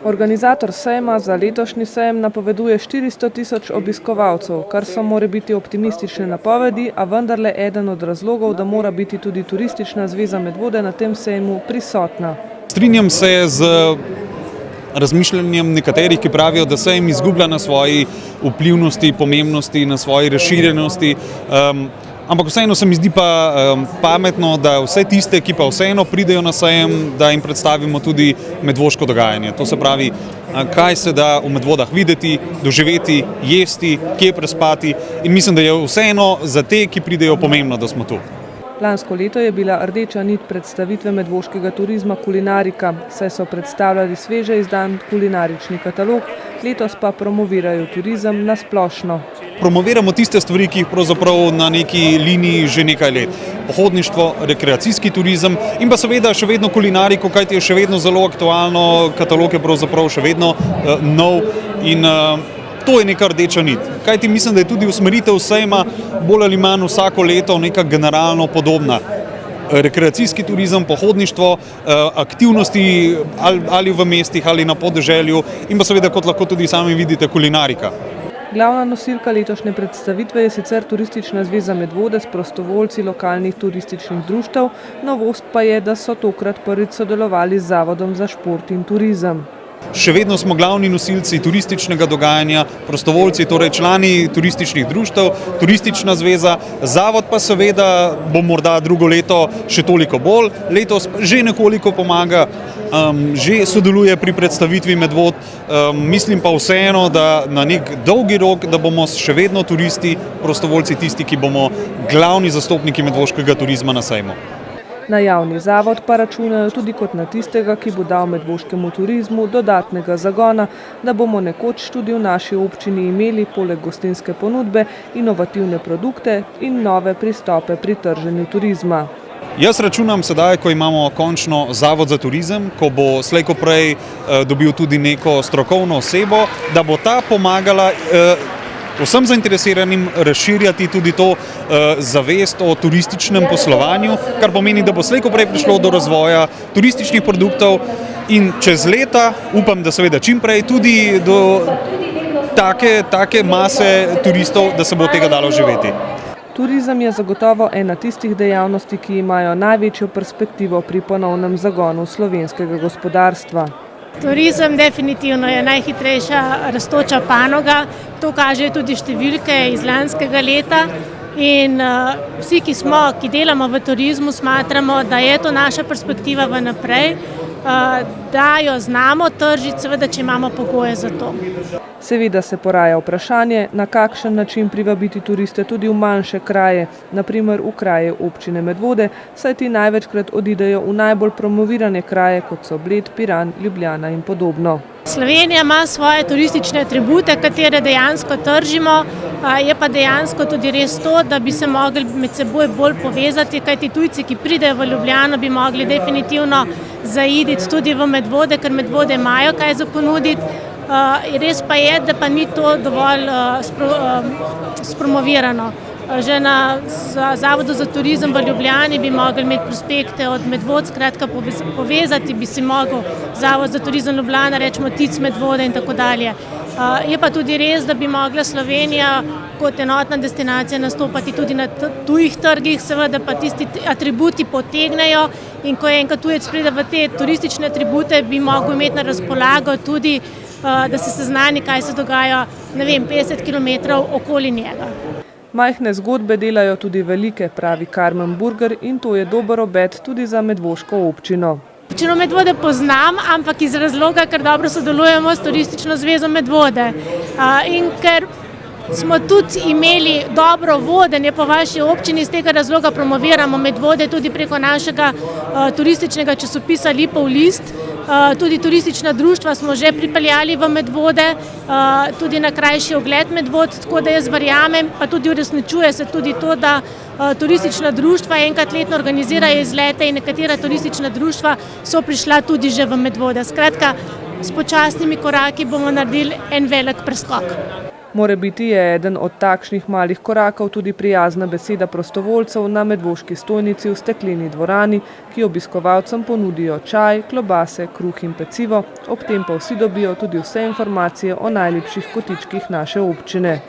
Organizator sejma za letošnji sejem napoveduje 400 tisoč obiskovalcev, kar so morebiti optimistične napovedi, a vendarle eden od razlogov, da mora biti tudi Turistična zveza Medvode na tem sejmu prisotna. Strinjam se z razmišljanjem nekaterih, ki pravijo, da sejem izgublja na svoji vplivnosti, pomembnosti, na svoji razširjenosti. Ampak vseeno se mi zdi pa pametno, da vse tiste, ki pa vseeno pridejo na sejem, da jim predstavimo tudi medvoško dogajanje. To se pravi, kaj se da v Medvodah videti, doživeti, jesti, kje prespati, in mislim, da je vseeno za te, ki pridejo, pomembno, da smo tu. Lansko leto je bila rdeča nit predstavitve medvoškega turizma kulinarika, saj so predstavljali sveže izdan kulinarični katalog, letos pa promovirajo turizem na splošno. Promoviramo tiste stvari, ki jih pravzaprav na neki liniji že nekaj let. Pohodništvo, rekreacijski turizem in pa seveda še vedno kulinariko, kajti je še vedno zelo aktualno, katalog je pravzaprav še vedno nov in to je neka rdeča nit. Kajti mislim, da je tudi usmeritev sejma bolj ali manj vsako leto neka generalno podobna. Rekreacijski turizem, pohodništvo, aktivnosti ali v mestih ali na podeželju in pa seveda, kot lahko tudi sami vidite, kulinarika. Glavna nosilka letošnje predstavitve je sicer Turistična zveza Medvode s prostovoljci lokalnih turističnih društev, novost pa je, da so tokrat prvič sodelovali z Zavodom za šport in turizem. Še vedno smo glavni nosilci turističnega dogajanja, prostovoljci, torej člani turističnih društev, Turistična zveza, zavod pa seveda bo morda drugo leto še toliko bolj, letos že nekoliko pomaga, že sodeluje pri predstavitvi Medvod, mislim pa vseeno, da na nek dolgi rok, da bomo še vedno turisti, prostovoljci tisti, ki bomo glavni zastopniki medvoškega turizma na sejmu. Na javni zavod pa računajo tudi kot na tistega, ki bo dal medvoškemu turizmu dodatnega zagona, da bomo nekoč tudi v naši občini imeli poleg gostinske ponudbe inovativne produkte in nove pristope pri trženju turizma. Jaz računam sedaj, ko imamo končno Zavod za turizem, ko bo slej ko prej dobil tudi neko strokovno osebo, da bo ta pomagala vsem zainteresiranim razširjati tudi to zavest o turističnem poslovanju, kar pomeni, da bo slej ko prej prišlo do razvoja turističnih produktov in čez leta, upam, da seveda čim prej, tudi do take mase turistov, da se bo od tega dalo živeti. Turizem je zagotovo ena tistih dejavnosti, ki imajo največjo perspektivo pri ponovnem zagonu slovenskega gospodarstva. Turizem definitivno je najhitrejša rastoča panoga, to kažejo tudi številke iz lanskega leta in vsi, ki delamo v turizmu, smatramo, da je to naša perspektiva v naprej, da jo znamo tržiti, seveda, če imamo pogoje za to. Seveda se poraja vprašanje, na kakšen način privabiti turiste tudi v manjše kraje, na primer v kraje občine Medvode, saj ti največkrat odidejo v najbolj promovirane kraje, kot so Bled, Piran, Ljubljana in podobno. Slovenija ima svoje turistične atribute, katere dejansko tržimo, je pa dejansko tudi res to, da bi se mogli med seboj bolj povezati, kajti tujci, ki pridejo v Ljubljano, bi mogli definitivno zaiti tudi v Medvode, ker Medvode imajo kaj za ponuditi. Res pa je, da pa ni to dovolj spromovirano. Že na Zavodu za turizem v Ljubljani bi mogli imeti prospekte od Medvod, skratka povezati bi si mogel Zavod za turizem Ljubljana, rečemo TIC Medvode in tako dalje. Je pa tudi res, da bi mogla Slovenija kot enotna destinacija nastopati tudi na tujih trgih, seveda pa tisti atributi potegnejo in ko enkrat tujec pride v te turistične atribute, bi mogel imeti na razpolago tudi, da se seznani, kaj se dogaja, 50 kilometrov okoli njega. Majhne zgodbe delajo tudi velike, pravi Karmen Burger, in to je dober obet tudi za medvoško občino. Občino Medvode poznam, ampak iz razloga, ker dobro sodelujemo s Turistično zvezo Medvode. In ker smo tudi imeli dobro vodenje po vaši občini, iz tega razloga promoviramo Medvode tudi preko našega turističnega časopisa Lipov list. Tudi turistična društva smo že pripeljali v Medvode, tudi na krajši ogled Medvod, tako da jaz verjamem, pa tudi uresničuje se tudi to, da turistična društva enkrat letno organizirajo izlete in nekatera turistična društva so prišla tudi že v Medvode. Skratka, s počasnimi koraki bomo naredili en velik preskok. Morebiti je eden od takšnih malih korakov tudi prijazna beseda prostovoljcev na medvoški stojnici v stekleni dvorani, ki obiskovalcem ponudijo čaj, klobase, kruh in pecivo, ob tem pa vsi dobijo tudi vse informacije o najlepših kotičkih naše občine.